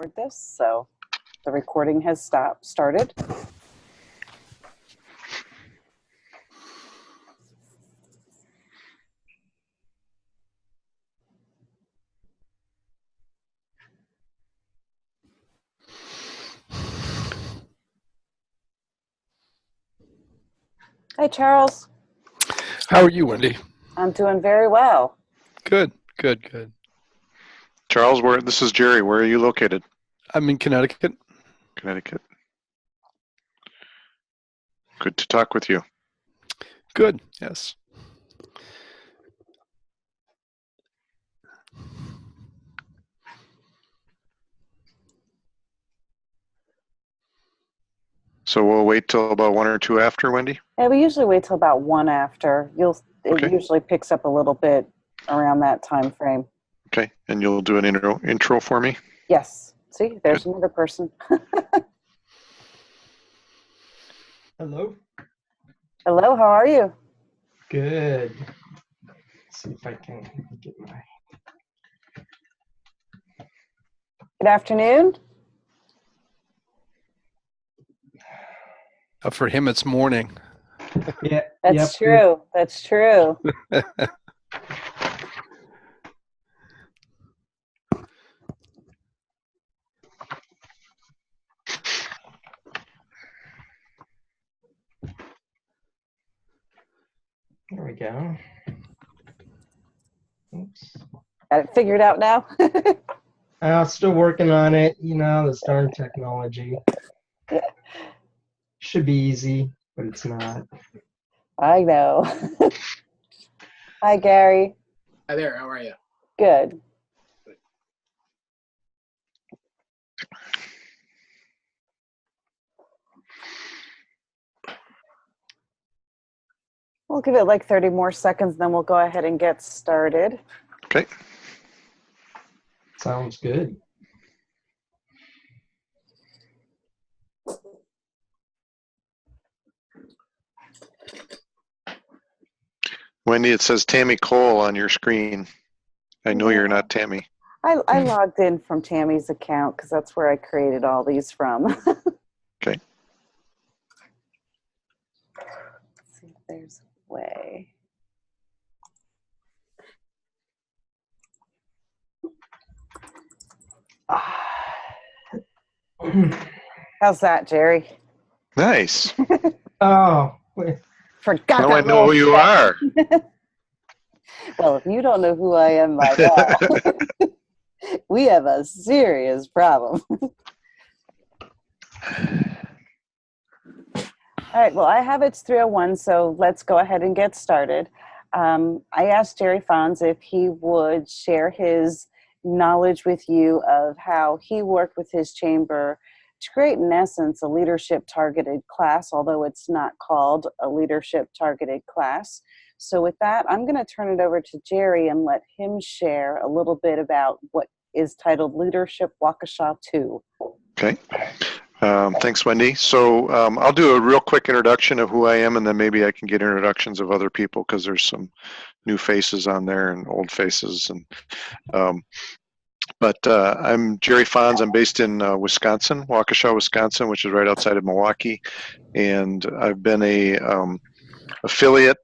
record this, so the recording has started. Hey, Charles. How are you, Wendy? I'm doing very well. Good, good, good. Charles, this is Jerry. Where are you located? I'm in Connecticut. Connecticut. Good to talk with you. Good, yes. So we'll wait till about 1 or 2 after, Wendy? Yeah, we usually wait till about 1 after. Okay. It usually picks up a little bit around that time frame. Okay, and you'll do an intro for me? Yes. See, there's another person. Hello. Hello, how are you? Good. Let's see if I can get my. Good afternoon. For him, it's morning. Yeah, That's true. That's true. There we go. Oops. Got it figured out now? Still working on it. You know, this darn technology. Should be easy, but it's not. I know. Hi, Gary. Hi there, how are you? Good. We'll give it like 30 more seconds, then we'll go ahead and get started. Okay. Sounds good. Wendy, it says Tammy Cole on your screen. I know you're not Tammy. I logged in from Tammy's account because that's where I created all these from. Okay. Let's see if there's a way. How's that, Jerry? Nice. Oh, wait. Forgot Now that I know who you are. Well, if you don't know who I am by now, we have a serious problem. All right, well, I have it's 3:01, so let's go ahead and get started. I asked Jerry Fonz if he would share his knowledge with you of how he worked with his chamber to create, in essence, a leadership-targeted class, although it's not called a leadership-targeted class. So with that, I'm going to turn it over to Jerry and let him share a little bit about what is titled Leadership Waukesha 2. Okay. Thanks, Wendy. So I'll do a real quick introduction of who I am, and then maybe I can get introductions of other people because there's some new faces on there and old faces. But I'm Jerry Fonz. I'm based in Wisconsin, Waukesha, Wisconsin, which is right outside of Milwaukee. And I've been a affiliate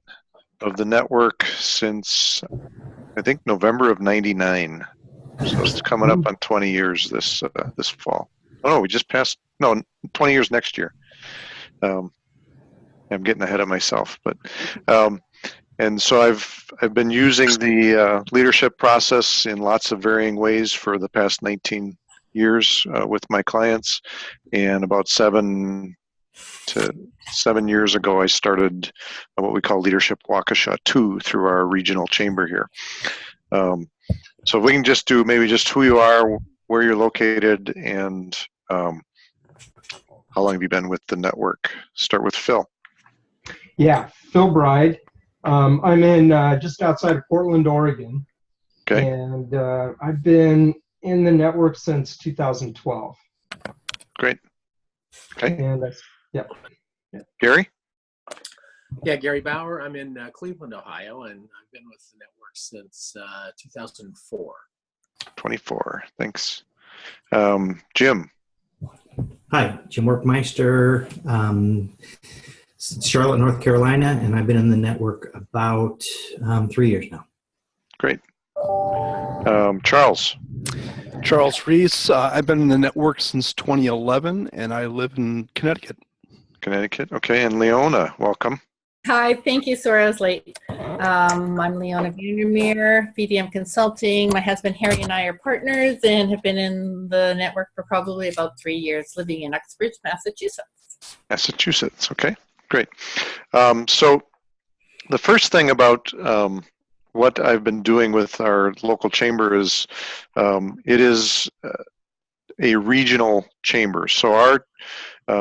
of the network since, I think, November of '99. So it's coming up on 20 years this fall. Oh, no, we just passed, 20 years next year. I'm getting ahead of myself. But and so I've been using the leadership process in lots of varying ways for the past 19 years with my clients. And about 7 years ago, I started what we call Leadership Waukesha 2 through our regional chamber here. So if we can just do maybe just who you are, where you're located, and how long have you been with the network? Start with Phil. Yeah, Phil Bride. I'm in just outside of Portland, Oregon. Okay. And I've been in the network since 2012. Great. Okay. And yeah. Gary? Yeah, Gary Bauer. I'm in Cleveland, Ohio, and I've been with the network since 2004. 24. Thanks. Jim. Hi, Jim Workmeister, Charlotte, North Carolina, and I've been in the network about 3 years now. Great. Charles. Charles Reese. I've been in the network since 2011, and I live in Connecticut. Connecticut. Okay, and Leona, welcome. Hi, thank you. Sorry I was late. I'm Leona Vandermeer, VDM Consulting. My husband Harry and I are partners and have been in the network for probably about 3 years, living in Uxbridge, Massachusetts. Massachusetts. Okay, great. So the first thing about what I've been doing with our local chamber is it is a regional chamber. So our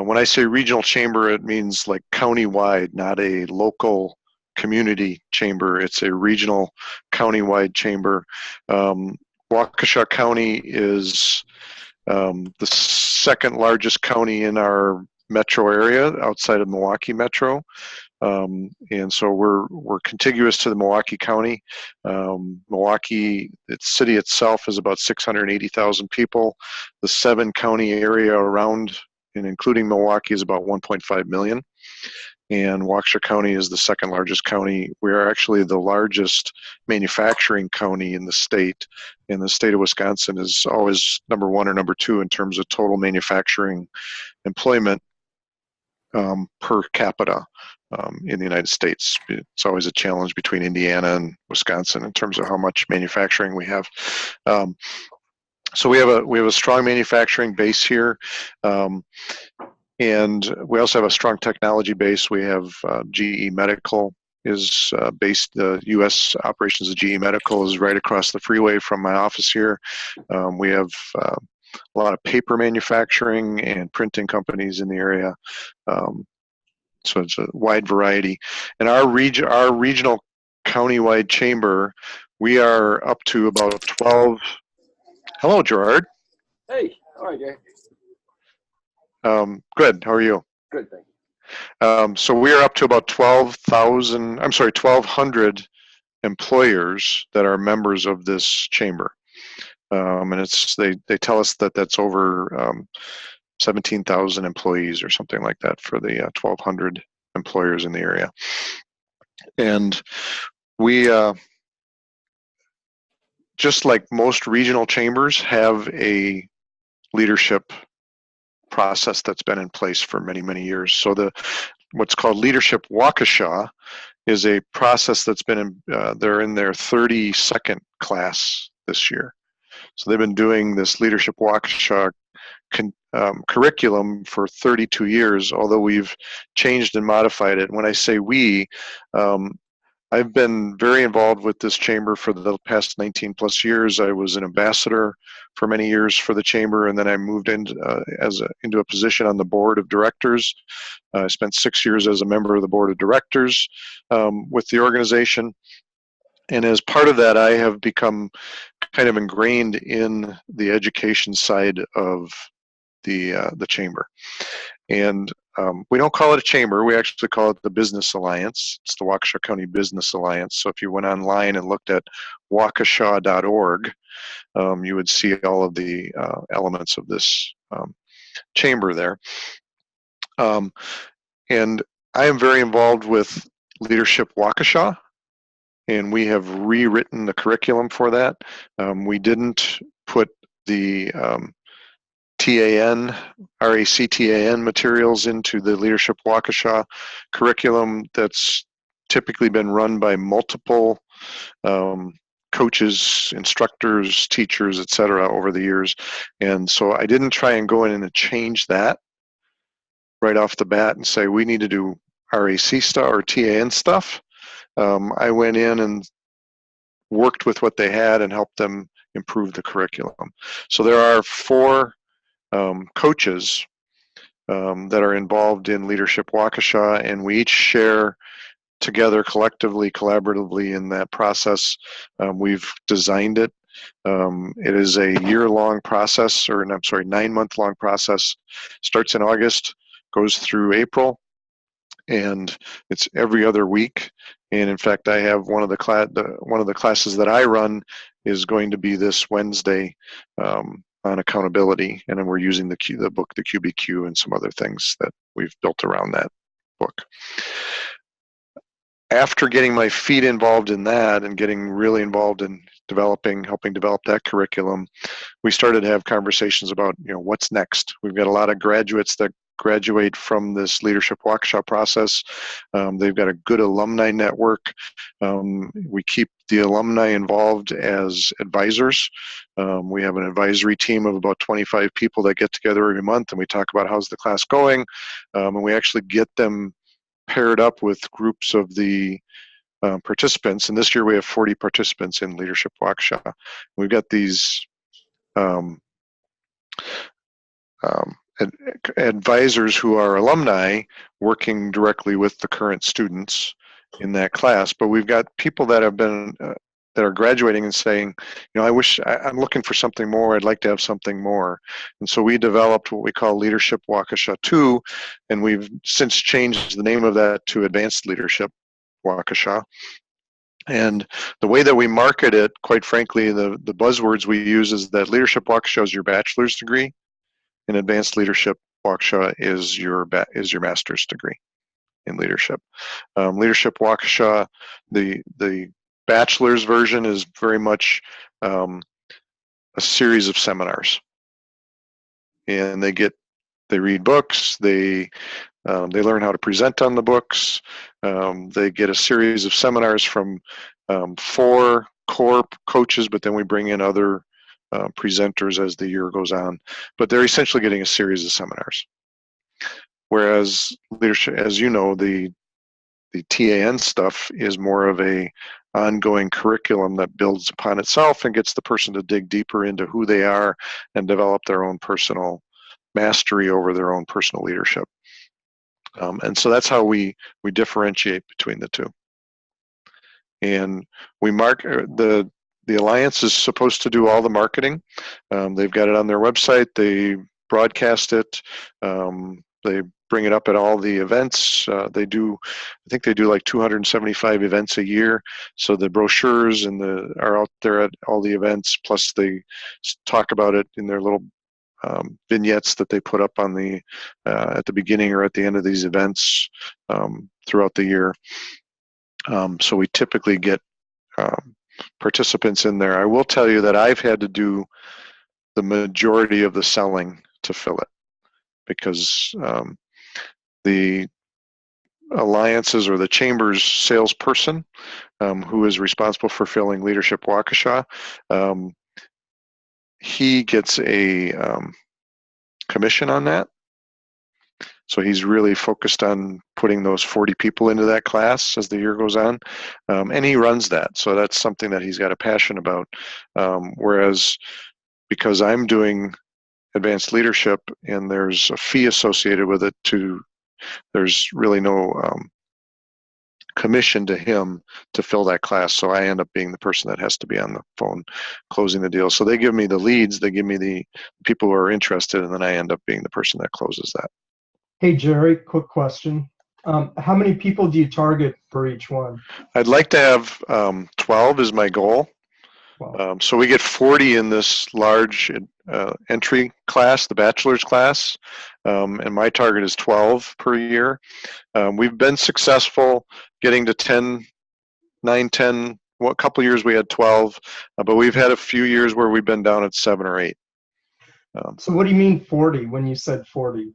when I say regional chamber, it means like county-wide, not a local community chamber. It's a regional county-wide chamber. Waukesha County is the second largest county in our metro area outside of Milwaukee Metro. And so we're contiguous to the Milwaukee County. Milwaukee, its city itself is about 680,000 people. The 7-county area around and including Milwaukee is about 1.5 million. And Waukesha County is the second largest county. We are actually the largest manufacturing county in the state. And the state of Wisconsin is always number 1 or number 2 in terms of total manufacturing employment per capita in the United States. It's always a challenge between Indiana and Wisconsin in terms of how much manufacturing we have. So we have a strong manufacturing base here, and we also have a strong technology base. We have GE Medical is based. The U.S. operations of GE Medical is right across the freeway from my office here. We have a lot of paper manufacturing and printing companies in the area. So it's a wide variety. And our regional county-wide chamber, we are up to about 12. Hello, Gerard. Hey, how are you? Good. How are you? Good, thank you. So we are up to about 1,200 employers that are members of this chamber. And they tell us that that's over 17,000 employees or something like that for the 1,200 employers in the area. And we, just like most regional chambers, have a leadership process that's been in place for many, many years. So what's called Leadership Waukesha is a process that's been they're in their 32nd class this year. So they've been doing this Leadership Waukesha curriculum for 32 years, although we've changed and modified it. When I say we, I've been very involved with this chamber for the past 19 plus years. I was an ambassador for many years for the chamber, and then I moved into a position on the board of directors. I spent 6 years as a member of the board of directors with the organization. And as part of that, I have become kind of ingrained in the education side of the chamber. And we don't call it a chamber. We actually call it the Business Alliance. It's the Waukesha County Business Alliance. So if you went online and looked at waukesha.org, you would see all of the elements of this chamber there. And I am very involved with Leadership Waukesha, and we have rewritten the curriculum for that. We didn't put the RACTAN materials into the Leadership Waukesha curriculum that's typically been run by multiple coaches, instructors, teachers, etc. over the years. And so I didn't try and go in and change that right off the bat and say we need to do RAC stuff or TAN stuff. I went in and worked with what they had and helped them improve the curriculum. So there are 4 coaches that are involved in Leadership Waukesha, and we each share together collectively, collaboratively in that process. We've designed it. It is a year-long process, or I'm sorry, 9-month-long process. Starts in August, goes through April, and it's every other week. And in fact, I have one of the classes that I run is going to be this Wednesday on on accountability, and then we're using the book, the QBQ, and some other things that we've built around that book. After getting my feet involved in that and getting really involved in helping develop that curriculum, we started to have conversations about, what's next. We've got a lot of graduates that graduate from this leadership Waukesha process. They've got a good alumni network. We keep the alumni involved as advisors. We have an advisory team of about 25 people that get together every month, and we talk about how's the class going, and we actually get them paired up with groups of the participants. And this year we have 40 participants in Leadership Waukesha. We've got these advisors who are alumni working directly with the current students in that class. But we've got people that have been that are graduating and saying, I'm looking for something more. I'd like to have something more. And so we developed what we call Leadership Waukesha 2, and we've since changed the name of that to Advanced Leadership Waukesha. And the way that we market it, quite frankly, the buzzwords we use is that Leadership Waukesha is your bachelor's degree, and Advanced Leadership Waukesha is your master's degree in leadership. Leadership Waukesha, the bachelor's version is very much a series of seminars, and they read books, they learn how to present on the books, they get a series of seminars from 4 core coaches, but then we bring in other presenters as the year goes on. But they're essentially getting a series of seminars. Whereas leadership, as you know, the TAN stuff is more of a ongoing curriculum that builds upon itself and gets the person to dig deeper into who they are and develop their own personal mastery over their own personal leadership. And so that's how we differentiate between the two. And we the Alliance is supposed to do all the marketing. They've got it on their website. They broadcast it. They bring it up at all the events. I think they do like 275 events a year. So the brochures are out there at all the events. Plus they talk about it in their little vignettes that they put up on at the beginning or at the end of these events throughout the year. So we typically get participants in there. I will tell you that I've had to do the majority of the selling to fill it, because the Alliances or the Chamber's salesperson, who is responsible for filling Leadership Waukesha, he gets a commission on that. So he's really focused on putting those 40 people into that class as the year goes on. And he runs that. So that's something that he's got a passion about. Whereas because I'm doing advanced leadership and there's a fee associated with it, there's really no commission to him to fill that class. So I end up being the person that has to be on the phone closing the deal. So they give me the leads, they give me the people who are interested, and then I end up being the person that closes that. Hey, Jerry, quick question. How many people do you target for each one? I'd like to have 12 is my goal. Wow. So we get 40 in this large entry class, the bachelor's class, and my target is 12 per year. We've been successful getting to 9, 10. Well, a couple years we had 12, but we've had a few years where we've been down at 7 or 8. So what do you mean 40 when you said 40?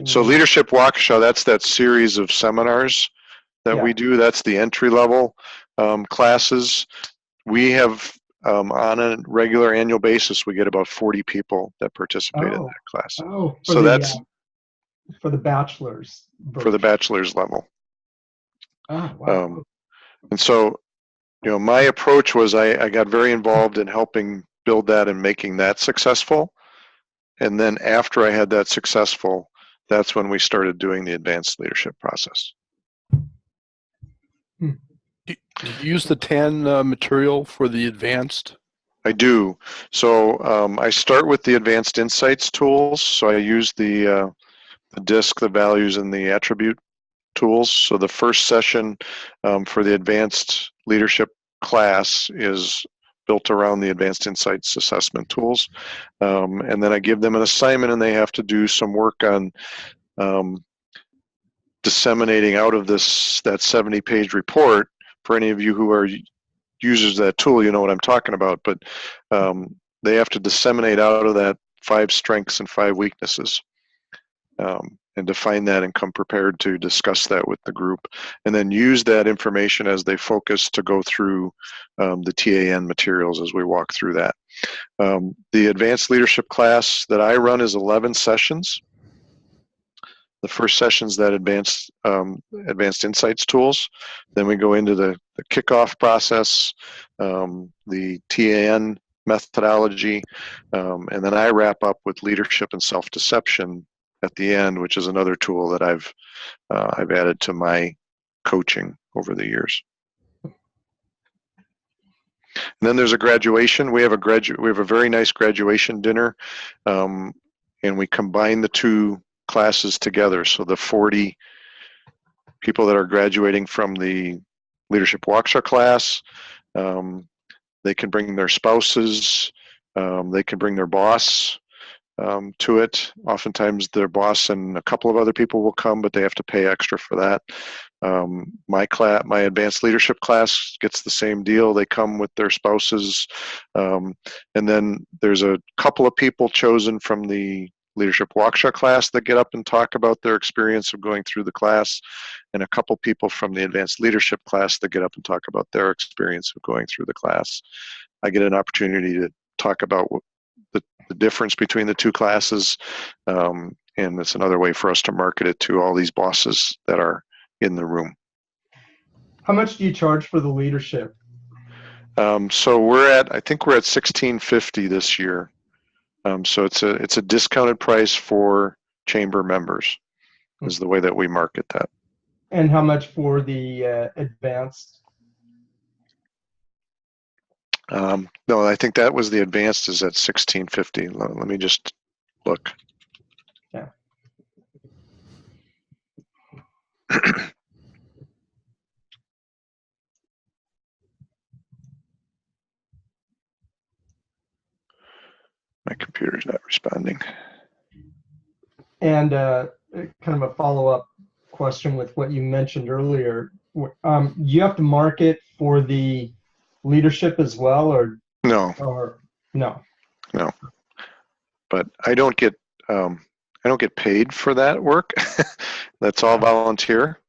So Leadership Waukesha, that's that series of seminars that we do. That's the entry level classes. We have on a regular annual basis, we get about 40 people that participate in that class. Oh, so that's for the bachelor's version. For the bachelor's level. Oh, wow. And so, my approach was I got very involved in helping build that and making that successful. And then after I had that successful, that's when we started doing the advanced leadership process. Do you use the TAN material for the advanced? I do. So I start with the advanced insights tools. So I use the DISC, the values, and the attribute tools. So the first session for the advanced leadership class is built around the Advanced Insights assessment tools. And then I give them an assignment, and they have to do some work on disseminating out of that 70-page report. For any of you who are users of that tool, you know what I'm talking about, but they have to disseminate out of that 5 strengths and 5 weaknesses, and define that and come prepared to discuss that with the group, and then use that information as they focus to go through the TAN materials as we walk through that. The advanced leadership class that I run is 11 sessions. The first session is that advanced insights tools. Then we go into the kickoff process, the TAN methodology, and then I wrap up with leadership and self-deception at the end, which is another tool that I've added to my coaching over the years. And then there's a graduation. We have a very nice graduation dinner, and we combine the 2 classes together. So the 40 people that are graduating from the Leadership Waukesha class, they can bring their spouses, they can bring their boss to it. Oftentimes their boss and a couple of other people will come, but they have to pay extra for that. My advanced leadership class gets the same deal. They come with their spouses, and then there's a couple of people chosen from the Leadership Waukesha class that get up and talk about their experience of going through the class, and a couple people from the advanced leadership class that get up and talk about their experience of going through the class. I get an opportunity to talk about the difference between the 2 classes, and it's another way for us to market it to all these bosses that are in the room. How much do you charge for the leadership? So I think we're at $16.50 this year. So it's a discounted price for chamber members, is the way that we market that. And how much for the advanced? No, I think that was the advanced is at $16.50. Let me just look. Yeah. My computer's not responding. And kind of a follow-up question with what you mentioned earlier. You have to market for the leadership as well, or no? Or no? No. But I don't get paid for that work. That's all volunteer.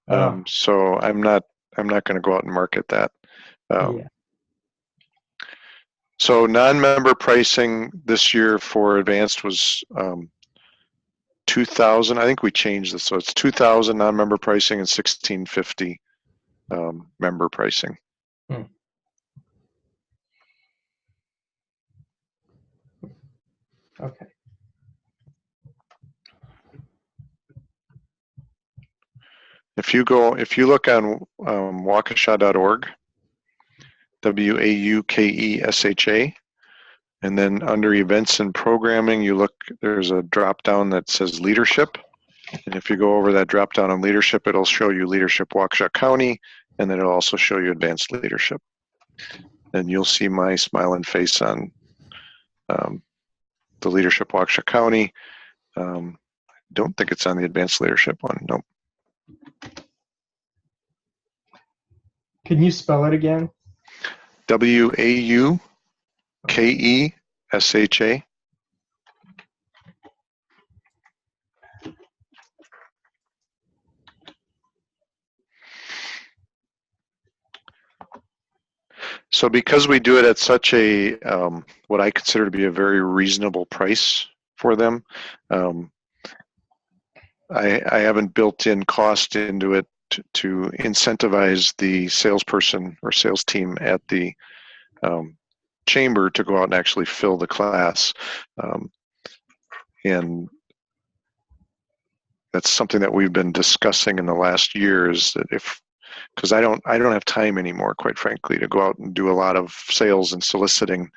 So I'm not going to go out and market that. Yeah. So non-member pricing this year for advanced was $2,000. I think we changed this, so it's $2,000 non-member pricing and $1,650 member pricing. Okay. If you look on waukesha.org, WAUKESHA, and then under events and programming, there's a drop down that says leadership. And if you go over that drop down on leadership, it'll show you leadership Waukesha County, and then it'll also show you advanced leadership. And you'll see my smiling face on the leadership Waukesha County. I don't think it's on the advanced leadership one. Nope. Can you spell it again? WAUKESHA. So because we do it at such a, what I consider to be a very reasonable price for them, I haven't built in cost into it to incentivize the salesperson or sales team at the chamber to go out and actually fill the class. And that's something that we've been discussing in the last year, is that because I don't have time anymore, quite frankly, to go out and do a lot of sales and soliciting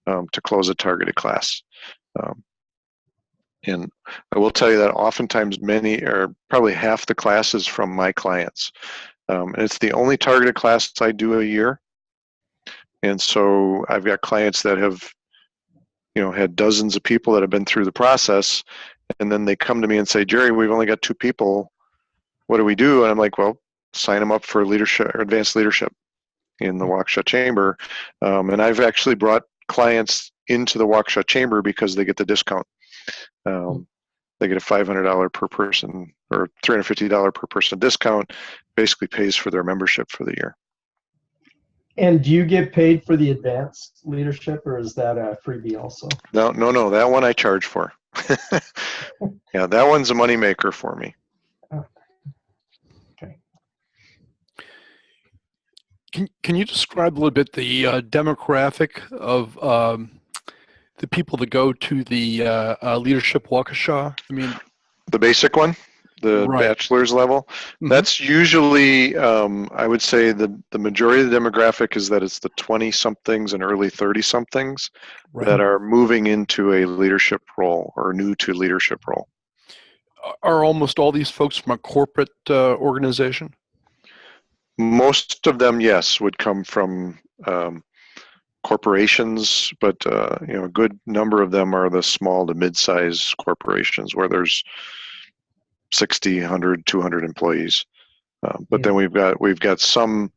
to close a targeted class. And I will tell you that oftentimes many, or probably half the classes from my clients. And it's the only targeted class I do a year. And so I've got clients that have, had dozens of people that have been through the process, and then they come to me and say, Jerry, we've only got 2 people. What do we do? And I'm like, well, sign them up for leadership or advanced leadership in the Waukesha Chamber. And I've actually brought clients into the Waukesha Chamber because they get the discount. They get a $500 per person or $350 per person discount, basically pays for their membership for the year. And do you get paid for the advanced leadership, or is that a freebie also? No, that one I charge for. Yeah, that one's a moneymaker for me. Okay. Can you describe a little bit the demographic of the people that go to the Leadership Waukesha? I mean, the basic one, the right. bachelor's level. Mm-hmm. That's usually, I would say, the majority of the demographic is that it's the 20-somethings and early 30-somethings that are moving into a leadership role or new to leadership role. Are almost all these folks from a corporate organization? Most of them, yes, would come from corporations, but a good number of them are the small to mid-size corporations where there's 60, 100, 200 employees. But then we've got some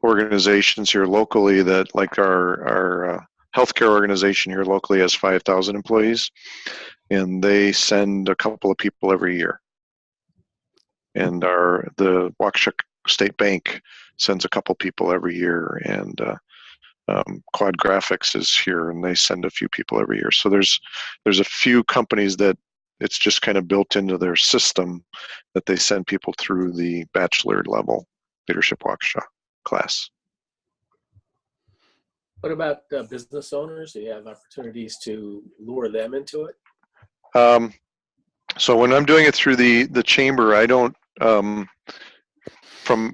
organizations here locally that, like our healthcare organization here locally, has 5,000 employees, and they send a couple of people every year. And the Waukesha State Bank sends a couple people every year, and Quad Graphics is here, and they send a few people every year. So there's a few companies that it's just kind of built into their system that they send people through the bachelor level Leadership Waukesha class. What about business owners? Do you have opportunities to lure them into it? So when I'm doing it through the chamber, I don't, from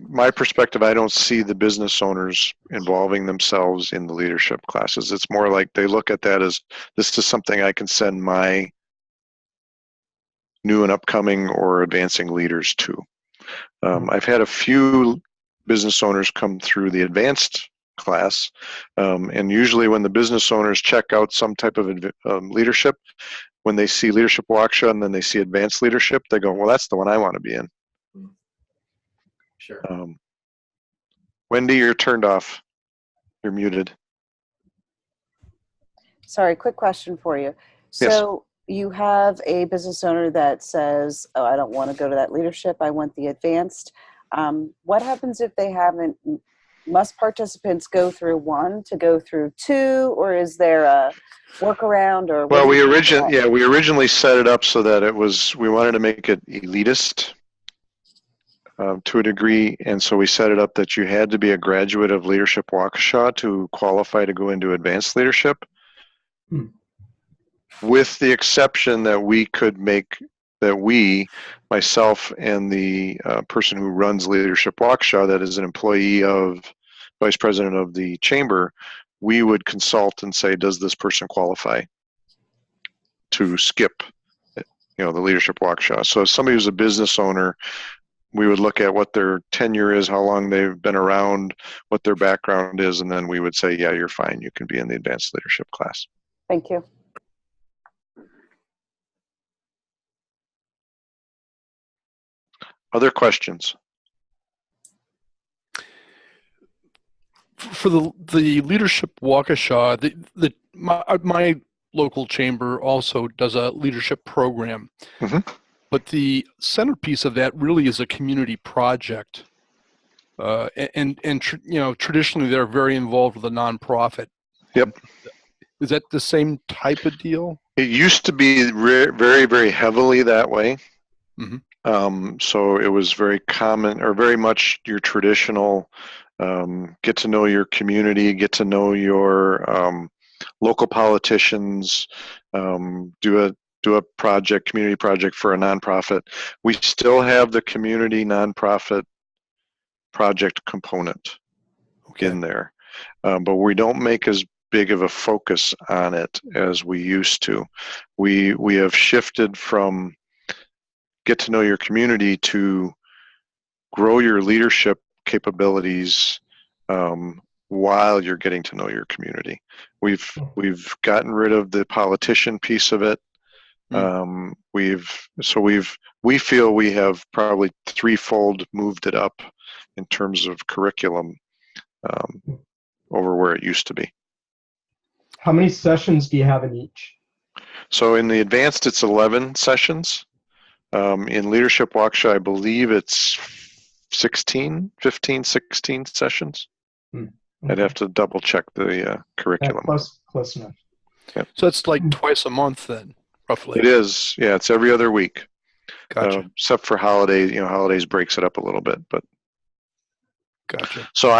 my perspective, I don't see the business owners involving themselves in the leadership classes. It's more like they look at that as, this is something I can send my new and upcoming or advancing leaders to. I've had a few business owners come through the advanced class, and usually when the business owners check out some type of leadership, when they see Leadership Waukesha and then they see advanced leadership, they go, well, that's the one I want to be in. Sure. Wendy, you're turned off. You're muted. Sorry, quick question for you. So you have a business owner that says, oh, I don't want to go to that leadership, I want the advanced. What happens if they haven't? Must participants go through one to go through two, or is there a workaround? Or well, we originally set it up so that we wanted to make it elitist to a degree, and so we set it up that you had to be a graduate of Leadership Waukesha to qualify to go into advanced leadership. With the exception that we could make that myself and the person who runs Leadership Waukesha, that is an employee of vice president of the chamber, we would consult and say, does this person qualify to skip, the Leadership Waukesha? So if somebody who's a business owner, we would look at what their tenure is, how long they've been around, what their background is, and then we would say, yeah, you're fine. You can be in the advanced leadership class. Thank you. Other questions? For the Leadership Waukesha, my local chamber also does a leadership program. But the centerpiece of that really is a community project. Traditionally they're very involved with a nonprofit. Yep. Is that the same type of deal? It used to be very, very heavily that way. So it was very common, or very much your traditional, get to know your community, get to know your local politicians, do a community project for a nonprofit. We still have the community nonprofit project component in there, but we don't make as big of a focus on it as we used to. We have shifted from get to know your community to grow your leadership capabilities while you're getting to know your community. We've gotten rid of the politician piece of it. We feel we have probably threefold moved it up in terms of curriculum over where it used to be. How many sessions do you have in each? So in the advanced, it's 11 sessions. In Leadership Waukesha, I believe it's 15, 16 sessions. Okay. I'd have to double check the curriculum. Close enough. Yep. So it's like twice a month then, roughly. It is, yeah. It's every other week, Gotcha. except for holidays. Holidays breaks it up a little bit, but. Gotcha. So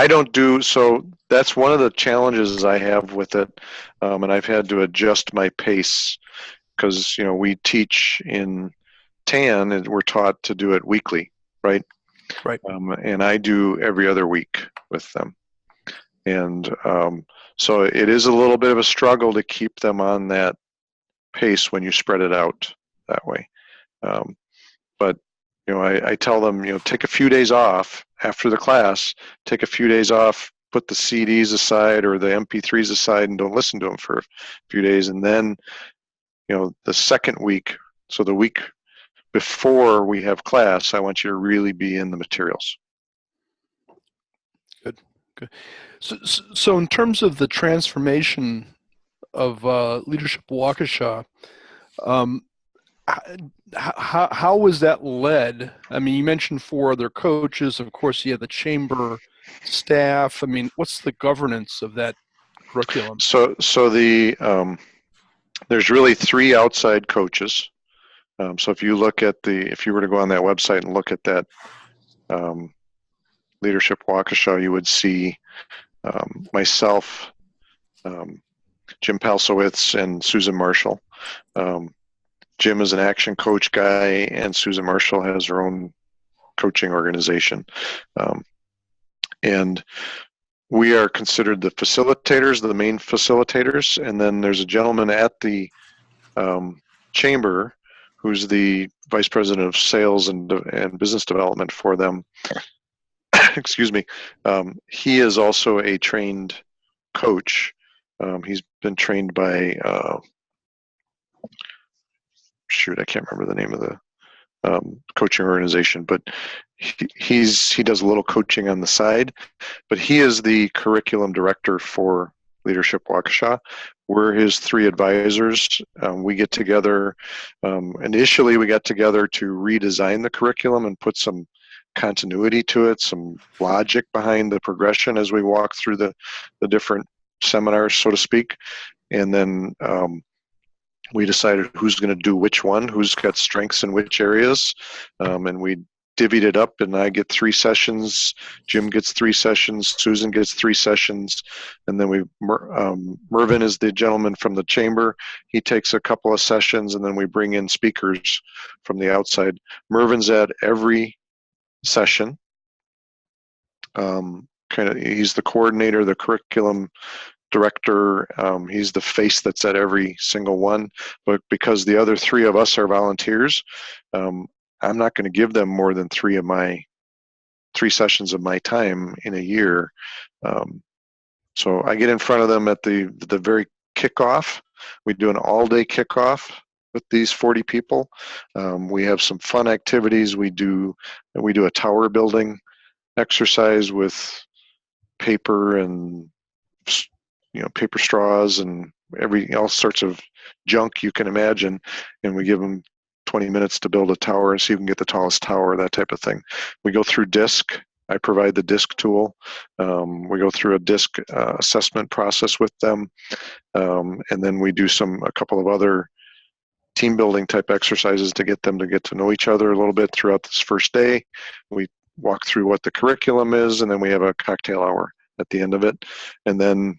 that's one of the challenges I have with it, and I've had to adjust my pace because we teach in TAN and we're taught to do it weekly, right? Right. And I do every other week with them, and so it is a little bit of a struggle to keep them on that pace when you spread it out that way. But I tell them, take a few days off after the class, take a few days off, put the CDs aside or the MP3s aside and don't listen to them for a few days. And then, the second week, so the week before we have class, I want you to really be in the materials. Good. So in terms of the transformation of Leadership Waukesha, how was that led? I mean, you mentioned 4 other coaches. Of course, you have the chamber staff. I mean, what's the governance of that curriculum? So there's really 3 outside coaches. So if you were to go on that website and look at that Leadership Waukesha, you would see myself, Jim Palsowitz, and Susan Marshall. Jim is an action coach guy, and Susan Marshall has her own coaching organization. And we are considered the facilitators, the main facilitators, and then there's a gentleman at the chamber who's the vice president of sales and business development for them. Excuse me. He is also a trained coach. He's been trained by I can't remember the name of the coaching organization, but he does a little coaching on the side, but he is the curriculum director for Leadership Waukesha. We're his 3 advisors. We get together. Initially, we got together to redesign the curriculum and put some continuity to it, some logic behind the progression as we walk through the different seminars, so to speak. And then we decided who's going to do which one, who's got strengths in which areas, and we divvied it up, and I get 3 sessions, Jim gets 3 sessions, Susan gets 3 sessions, and then Mervyn is the gentleman from the chamber. He takes a couple of sessions, and then we bring in speakers from the outside. Mervyn's at every session. He's the coordinator, the curriculum director. He's the face that's at every single one, but because the other 3 of us are volunteers, I'm not going to give them more than 3 sessions of my time in a year. So I get in front of them at the very kickoff. We do an all-day kickoff with these 40 people. We have some fun activities. We do a tower building exercise with paper and paper straws and all sorts of junk you can imagine, and we give them 20 minutes to build a tower and see who can get the tallest tower, that type of thing. We go through DISC. I provide the DISC tool. We go through a DISC assessment process with them, and then we do a couple of other team building type exercises to get them to get to know each other a little bit throughout this first day. We walk through what the curriculum is, and then we have a cocktail hour at the end of it, and then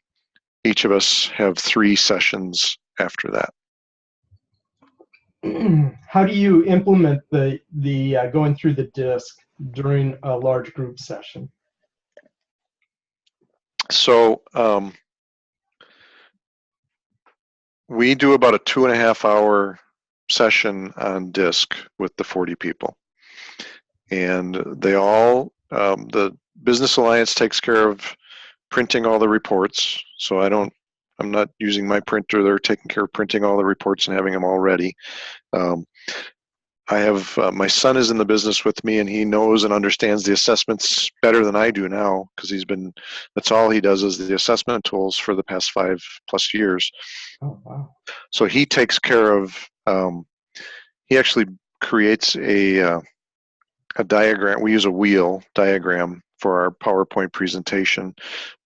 each of us have 3 sessions after that. How do you implement the going through the DISC during a large group session? So we do about a 2.5 hour session on DISC with the 40 people, and they all the Business Alliance takes care of printing all the reports. So I'm not using my printer. They're taking care of printing all the reports and having them all ready. I have my son is in the business with me, and he knows and understands the assessments better than I do now, because that's all he does is the assessment tools for the past 5+ years. Oh, wow. So he takes care of, he actually creates a diagram. We use a wheel diagram for our PowerPoint presentation.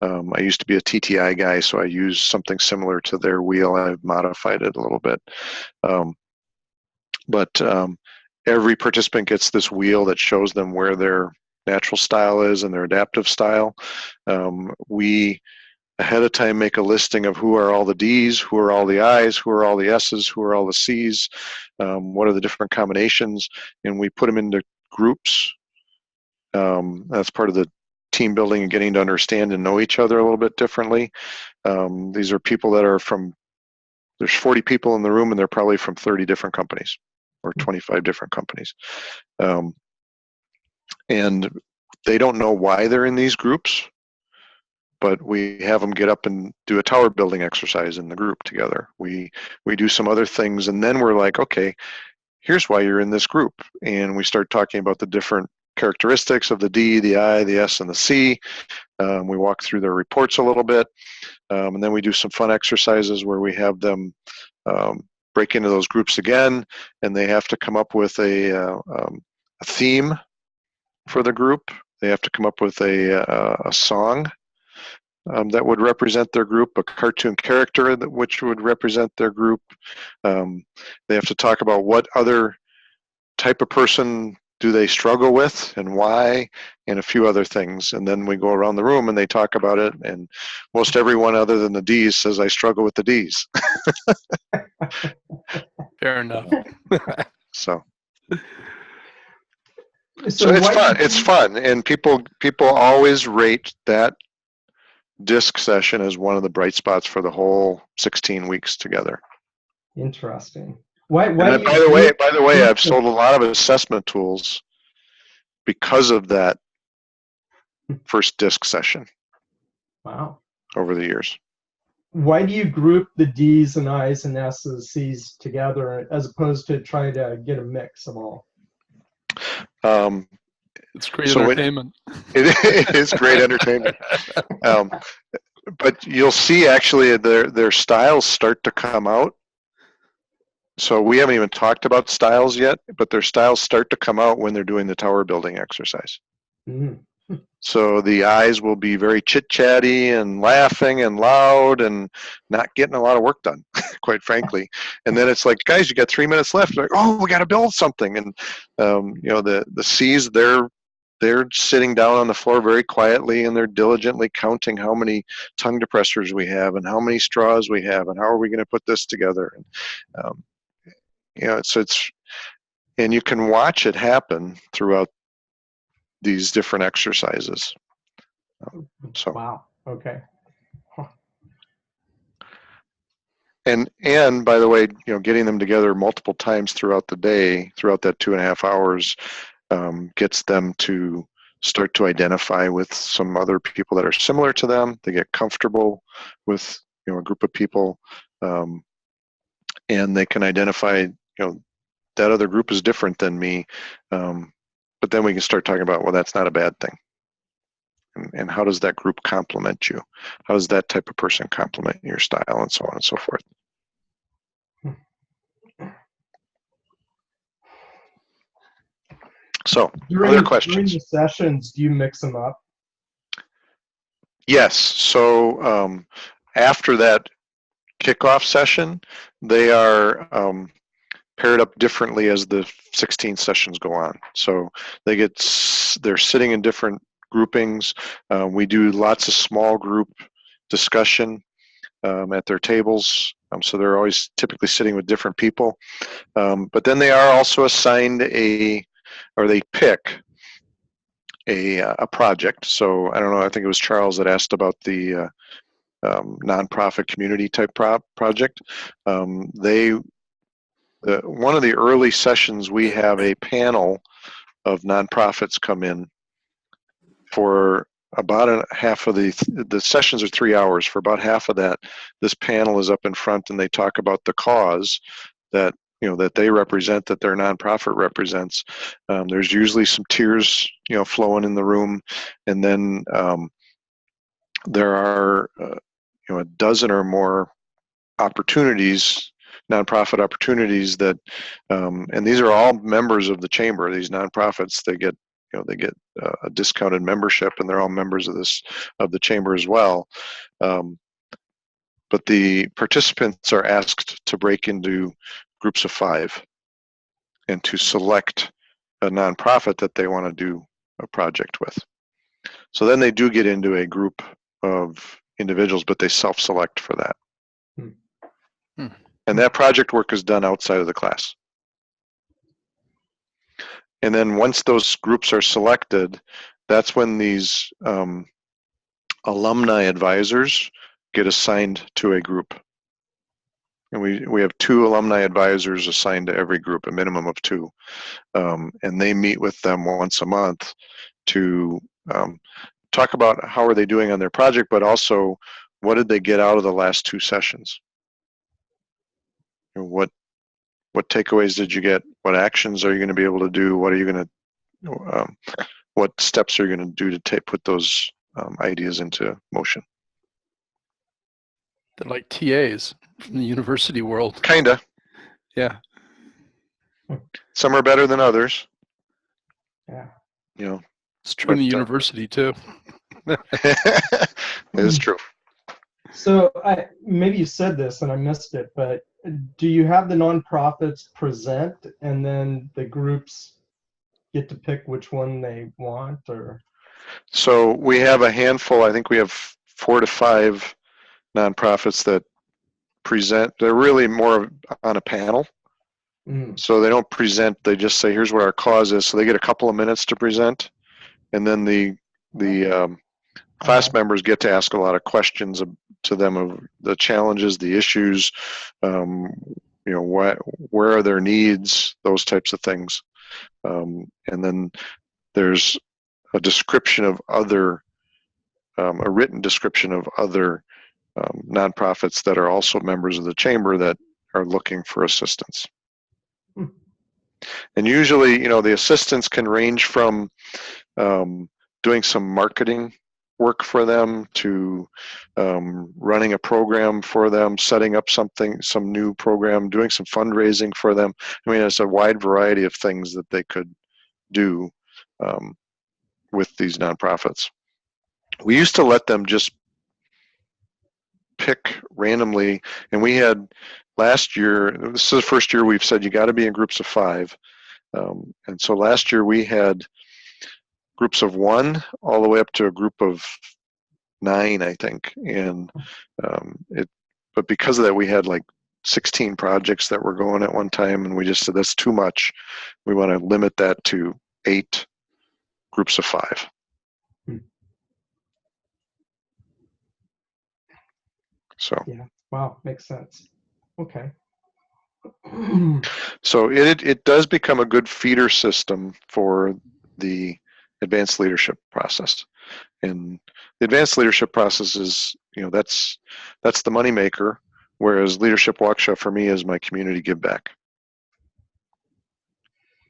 I used to be a TTI guy, so I use something similar to their wheel. I've modified it a little bit. But every participant gets this wheel that shows them where their natural style is and their adaptive style. We ahead of time make a listing of who are all the D's, who are all the I's, who are all the S's, who are all the C's, what are the different combinations, and we put them into groups. That's part of the team building and getting to understand and know each other a little bit differently. These are people that are there's 40 people in the room, and they're probably from 30 different companies or 25 different companies. And they don't know why they're in these groups, but we have them get up and do a tower building exercise in the group together. We do some other things, and then we're like, okay, here's why you're in this group. And we start talking about the different characteristics of the D, the I, the S, and the C. We walk through their reports a little bit, and then we do some fun exercises where we have them break into those groups again, and they have to come up with a theme for the group. They have to come up with a song that would represent their group, a cartoon character which would represent their group. They have to talk about what other type of person do they struggle with and why, and a few other things. And then we go around the room and they talk about it, and most everyone other than the D's says, I struggle with the D's. Fair enough. So it's fun. It's fun, and people always rate that disc session as one of the bright spots for the whole 16 weeks together. Interesting. Why by the way, I've sold a lot of assessment tools because of that first disc session. Wow. Over the years. Why do you group the D's and I's and S's, C's together as opposed to try to get a mix of all? It's great entertainment. It is great entertainment. But you'll see actually their styles start to come out. So we haven't even talked about styles yet, but their styles start to come out when they're doing the tower building exercise. Mm-hmm. So the I's will be very chit-chatty and laughing and loud and not getting a lot of work done, quite frankly. And then it's like, guys, you got 3 minutes left. They're like, oh, we got to build something. And the C's, they're sitting down on the floor very quietly, and they're diligently counting how many tongue depressors we have and how many straws we have and how are we going to put this together. And and you can watch it happen throughout these different exercises. So wow. Okay. Huh. And by the way, getting them together multiple times throughout the day, throughout that 2.5 hours, gets them to start to identify with some other people that are similar to them. They get comfortable with a group of people, and they can identify that other group is different than me. But then we can start talking about, well, that's not a bad thing. And how does that group complement you? How does that type of person complement your style, and so on and so forth. So, other questions? During the sessions, do you mix them up? Yes. So after that kickoff session, they are paired up differently as the 16 sessions go on. So they're sitting in different groupings. We do lots of small group discussion at their tables. So they're always typically sitting with different people. But then they are also assigned they pick a project. So I don't know, I think it was Charles that asked about the nonprofit community type project. One of the early sessions, we have a panel of nonprofits come in for half of the sessions are 3 hours. For about half of that, this panel is up in front and they talk about the cause that that they represent, that their nonprofit represents. There's usually some tears flowing in the room, and then there are a dozen or more opportunities, nonprofit opportunities that, and these are all members of the chamber. These nonprofits, they get a discounted membership, and they're all members of the chamber as well. But the participants are asked to break into groups of 5 and to select a nonprofit that they want to do a project with. So then they do get into a group of individuals, but they self-select for that. And that project work is done outside of the class. And then once those groups are selected, that's when these alumni advisors get assigned to a group. And we have 2 alumni advisors assigned to every group, a minimum of 2. And they meet with them once a month to talk about how are they doing on their project, but also what did they get out of the last 2 sessions? What takeaways did you get? What actions are you going to be able to do? What are you going to what steps are you going to do to put those ideas into motion? They're like TAs from the university world. Kinda. Yeah. Some are better than others. Yeah. It's true in the university too. It is true. So maybe you said this and I missed it, but do you have the nonprofits present and then the groups get to pick which one they want, or? So we have a handful. I think we have 4 to 5 nonprofits that present. They're really more on a panel. So they don't present. They just say, "Here's what our cause is." So they get a couple of minutes to present, and then the class members get to ask a lot of questions to them of the challenges, the issues, where are their needs, those types of things. And then there's a description of other, a written description of other nonprofits that are also members of the chamber that are looking for assistance. And usually, the assistance can range from doing some marketing work for them to running a program for them, setting up some new program, doing some fundraising for them. I mean, it's a wide variety of things that they could do with these nonprofits. We used to let them just pick randomly, and we had last year, this is the first year we've said you got to be in groups of 5. And so last year we had groups of 1 all the way up to a group of 9, I think. And but because of that, we had like 16 projects that were going at one time, and we just said that's too much. We want to limit that to 8 groups of 5. So yeah, wow, makes sense. Okay. So it does become a good feeder system for the advanced leadership process. And the advanced leadership process is, that's the money maker, whereas Leadership Waukesha for me is my community give back,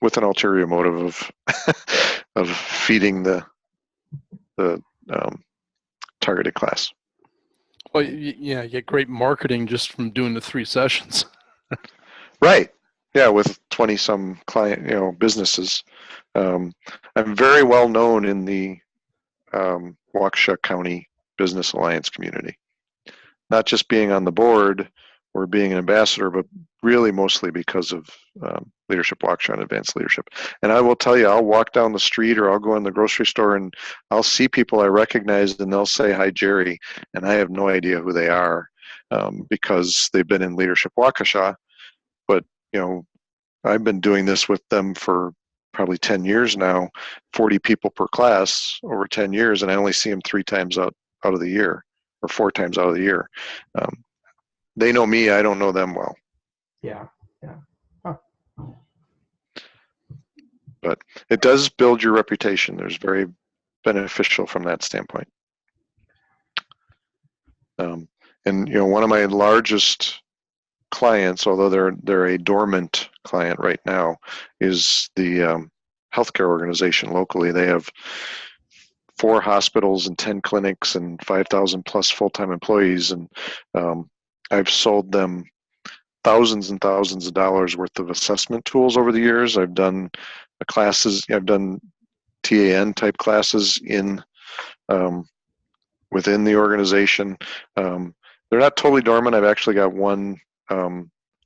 with an ulterior motive of feeding the targeted class. Well, yeah, you get great marketing just from doing the 3 sessions. Right. Yeah, with 20-some client, businesses. I'm very well known in the Waukesha County Business Alliance community. Not just being on the board or being an ambassador, but really mostly because of Leadership Waukesha and Advanced Leadership. And I will tell you, I'll walk down the street or I'll go in the grocery store and I'll see people I recognize and they'll say, "Hi, Jerry," and I have no idea who they are because they've been in Leadership Waukesha. But, I've been doing this with them for probably 10 years now, 40 people per class over 10 years, and I only see them 3 times out of the year, or 4 times out of the year. They know me, I don't know them well. Yeah, yeah. Huh. But it does build your reputation. There's very beneficial from that standpoint. And one of my largest clients, although they're a dormant client right now, is the healthcare organization locally. They have 4 hospitals and 10 clinics and 5,000 plus full-time employees, and I've sold them thousands and thousands of dollars worth of assessment tools over the years. I've done classes. I've done TAN type classes in within the organization. They're not totally dormant. I've actually got one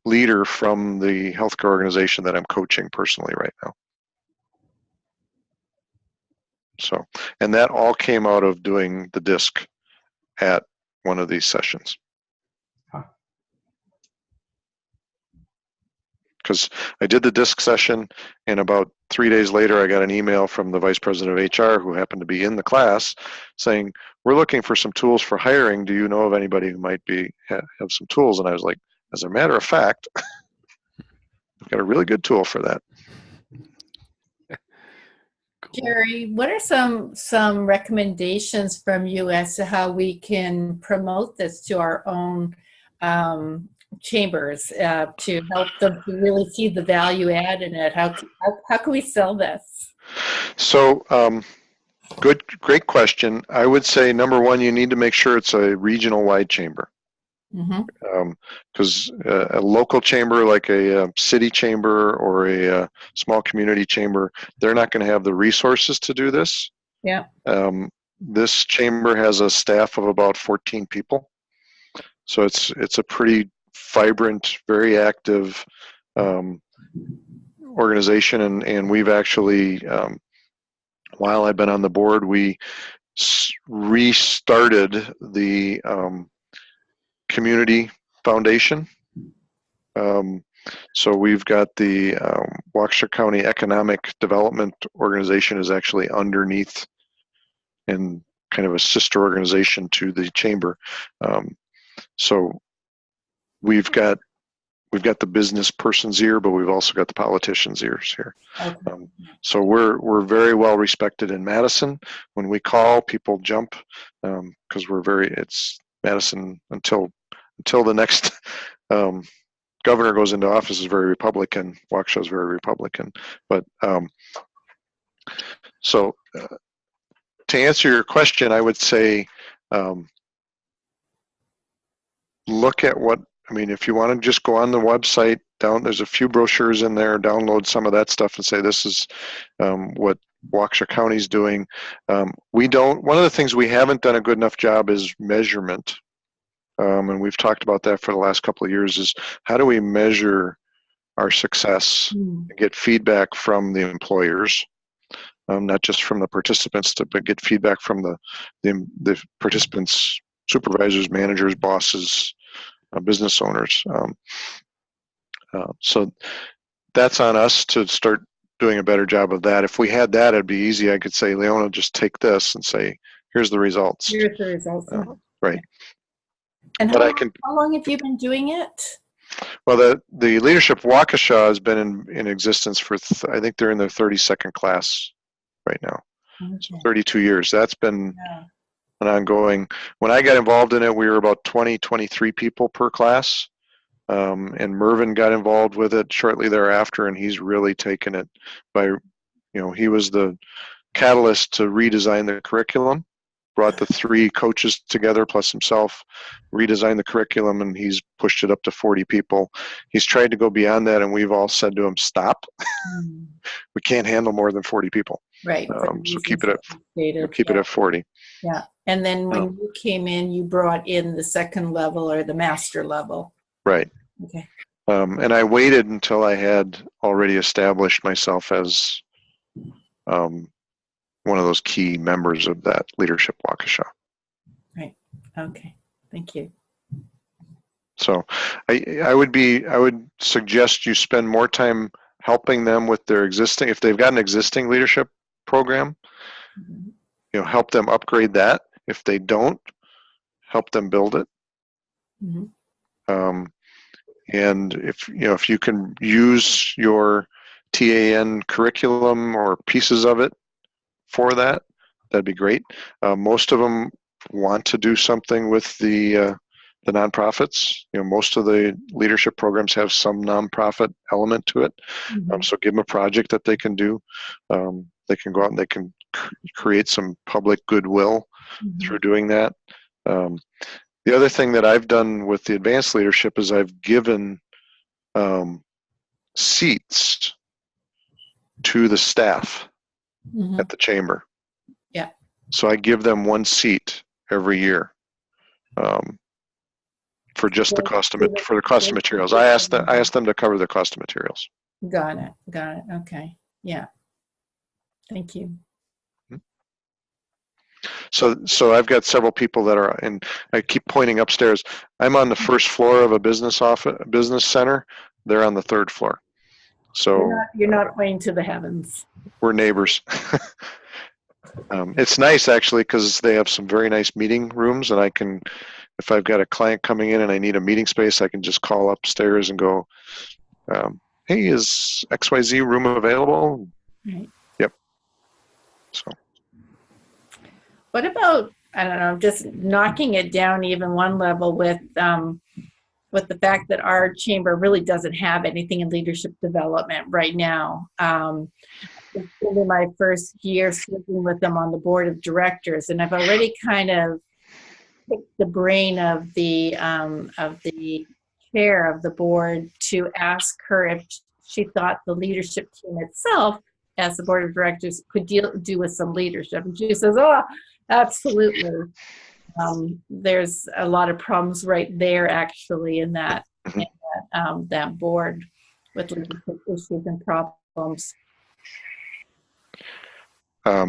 leader from the healthcare organization that I'm coaching personally right now. So, and that all came out of doing the disc at one of these sessions. Because I did the disc session, and about 3 days later, I got an email from the vice president of HR, who happened to be in the class, saying, "We're looking for some tools for hiring. Do you know of anybody who might have some tools?" And I was like, as a matter of fact, I've got a really good tool for that. Jerry, what are some recommendations from you as to how we can promote this to our own chambers to help them to really see the value add in it? How can we sell this? So, great question. I would say, number one, you need to make sure it's a regional-wide chamber. Because a local chamber like a city chamber or a small community chamber, they're not going to have the resources to do this. Yeah. This chamber has a staff of about 14 people, so it's a pretty vibrant, very active organization, and we've actually, while I've been on the board, we restarted the community foundation. So we've got the Waukesha County Economic Development Organization is actually underneath and kind of a sister organization to the chamber. So we've got the business person's ear, but we've also got the politician's ears here. Okay. So we're very well respected in Madison. When we call, people jump because it's Madison until the next governor goes into office is very Republican. Waukesha is very Republican. But so to answer your question, I would say look at if you want to just go on the website, there's a few brochures in there, download some of that stuff and say this is what Waukesha County's doing. One of the things we haven't done a good enough job is measurement. And we've talked about that for the last couple of years, is how do we measure our success and get feedback from the employers, not just from the participants, but get feedback from the participants, supervisors, managers, bosses, business owners. So that's on us to start doing a better job of that. If we had that, it'd be easy. I could say, Leona, just take this and say, here's the results. Here's the results. Right. And how long have you been doing it? Well, the Leadership Waukesha has been in existence for, I think they're in their 32nd class right now. Okay. So 32 years. That's been an ongoing. When I got involved in it, we were about 23 people per class. And Mervyn got involved with it shortly thereafter, and he's really taken it by, he was the catalyst to redesign the curriculum. Brought the 3 coaches together plus himself, redesigned the curriculum, and he's pushed it up to 40 people. He's tried to go beyond that, and we've all said to him, stop. We can't handle more than 40 people. Right. So keep it at 40. Yeah. And then when you came in, you brought in the second level or the master level. Right. Okay. And I waited until I had already established myself as one of those key members of that Leadership Waukesha. Right. Okay. Thank you. So I would suggest you spend more time helping them with their existing, if they've got an existing leadership program, help them upgrade that. If they don't, help them build it. And if you can use your TAN curriculum or pieces of it for that, that'd be great. Most of them want to do something with the nonprofits. Most of the leadership programs have some nonprofit element to it. So give them a project that they can do. They can go out and they can create some public goodwill through doing that. The other thing that I've done with the advanced leadership is I've given seats to the staff at the chamber. Yeah. So I give them one seat every year for just the cost of materials. I ask them to cover the cost of materials. Got it. Okay. Yeah. Thank you. So I've got several people that are, and I keep pointing upstairs. I'm on the first floor of a business center. They're on the third floor. So you're not pointing to the heavens. We're neighbors. It's nice actually because they have some very nice meeting rooms, and I can, if I've got a client coming in and I need a meeting space, I can just call upstairs and go, "Hey, is XYZ room available?" Right. Yep. So. What about, I don't know, just knocking it down even one level with the fact that our chamber really doesn't have anything in leadership development right now. It's really my first year sitting with them on the board of directors, and I've already kind of picked the brain of the chair of the board to ask her if she thought the leadership team itself, as the board of directors, could do with some leadership. And she says, "Oh, absolutely." There's a lot of problems right there, actually, in that that board with leadership issues and problems.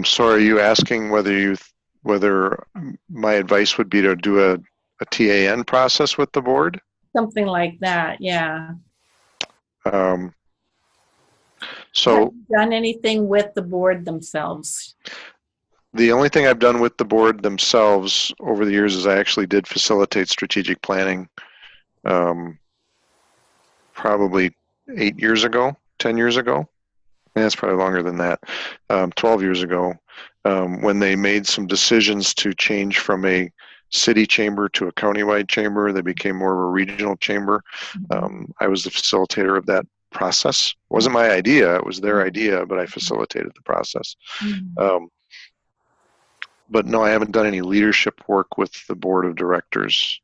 So are you asking whether my advice would be to do a TAN process with the board? Something like that, yeah. So have you done anything with the board themselves? The only thing I've done with the board themselves over the years is I actually did facilitate strategic planning probably 8 years ago, 10 years ago. And that's probably longer than that, 12 years ago, when they made some decisions to change from a city chamber to a countywide chamber. They became more of a regional chamber. I was the facilitator of that process. It wasn't my idea, it was their idea, but I facilitated the process. But no, I haven't done any leadership work with the board of directors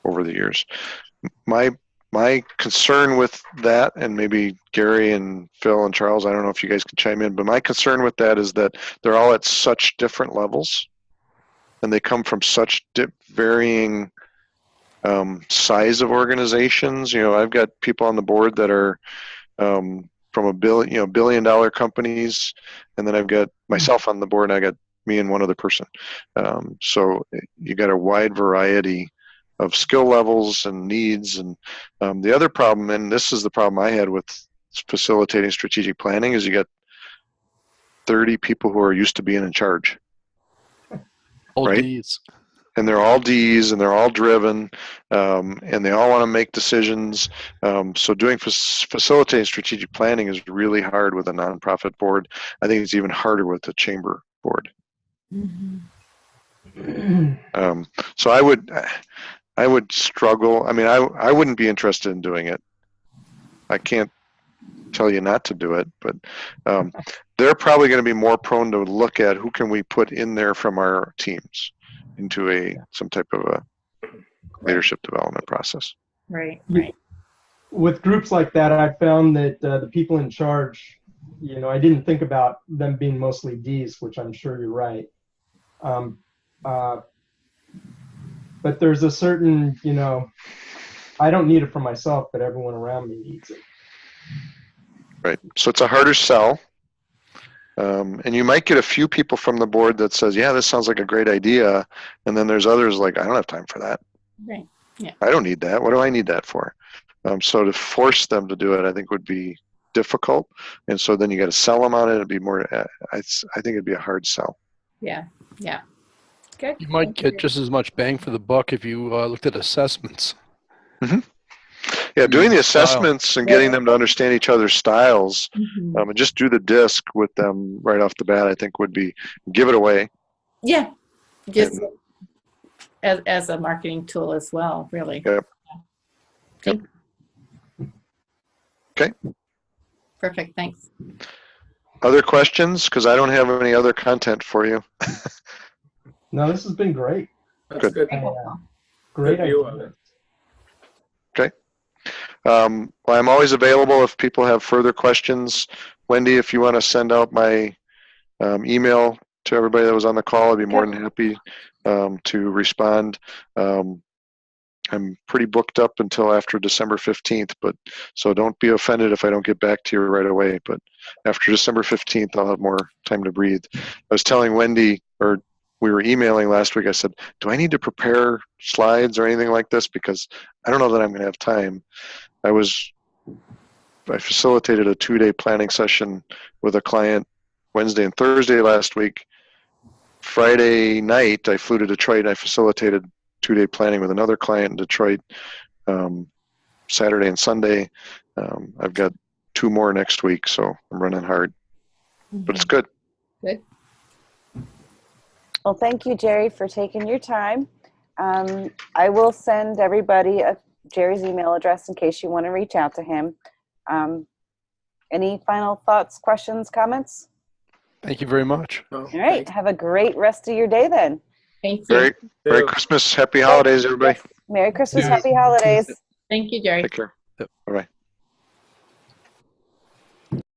over the years. My concern with that, and maybe Gary and Phil and Charles, I don't know if you guys can chime in, but my concern with that is that they're all at such different levels, and they come from such varying size of organizations. I've got people on the board that are from billion-dollar companies, and then I've got myself on the board, and I got me and one other person. So you got a wide variety of skill levels and needs. And the other problem, and this is the problem I had with facilitating strategic planning, is you got 30 people who are used to being in charge. All right? Ds. And they're all Ds, and they're all driven, and they all want to make decisions. So doing facilitating strategic planning is really hard with a nonprofit board. I think it's even harder with the chamber board. So I would struggle. I mean, I wouldn't be interested in doing it. I can't tell you not to do it, but they're probably going to be more prone to look at who can we put in there from our teams into some type of a leadership development process. Right. With groups like that, I found that the people in charge, I didn't think about them being mostly Ds, which I'm sure you're right. But there's a certain, I don't need it for myself, but everyone around me needs it. Right. So it's a harder sell. And you might get a few people from the board that says, yeah, this sounds like a great idea. And then there's others like, I don't have time for that. Right. Yeah. I don't need that. What do I need that for? So to force them to do it, I think would be difficult. And so then you got to sell them on it. It'd be more, I think it'd be a hard sell. Yeah. Yeah. Good. You might get just as much bang for the buck if you looked at assessments. Yeah, doing the Style. assessments and getting them to understand each other's styles, and just do the disc with them right off the bat, I think would be, give it away. Yeah, just as a marketing tool as well, really. Yep. Yep. Okay. Perfect, thanks. Other questions? Because I don't have any other content for you. No, this has been great. That's good. Great Good view of idea. it. Well, I'm always available if people have further questions. Wendy, if you want to send out my email to everybody that was on the call, I'd be more than happy to respond. I'm pretty booked up until after December 15th, but so don't be offended if I don't get back to you right away. But after December 15th, I'll have more time to breathe. I was telling Wendy, or we were emailing last week, I said, do I need to prepare slides or anything like this? Because I don't know that I'm going to have time. I facilitated a 2-day planning session with a client Wednesday and Thursday last week. Friday night, I flew to Detroit and I facilitated 2-day planning with another client in Detroit. Saturday and Sunday. I've got 2 more next week, so I'm running hard. But it's good. Good. Well, thank you, Jerry, for taking your time. I will send everybody Jerry's email address in case you want to reach out to him. Any final thoughts, questions, comments? Thank you very much. All right. Have a great rest of your day then. Thank you. Merry Christmas. Happy holidays, everybody. Merry Christmas. Happy holidays. Thank you, Jerry. Take care. Bye-bye.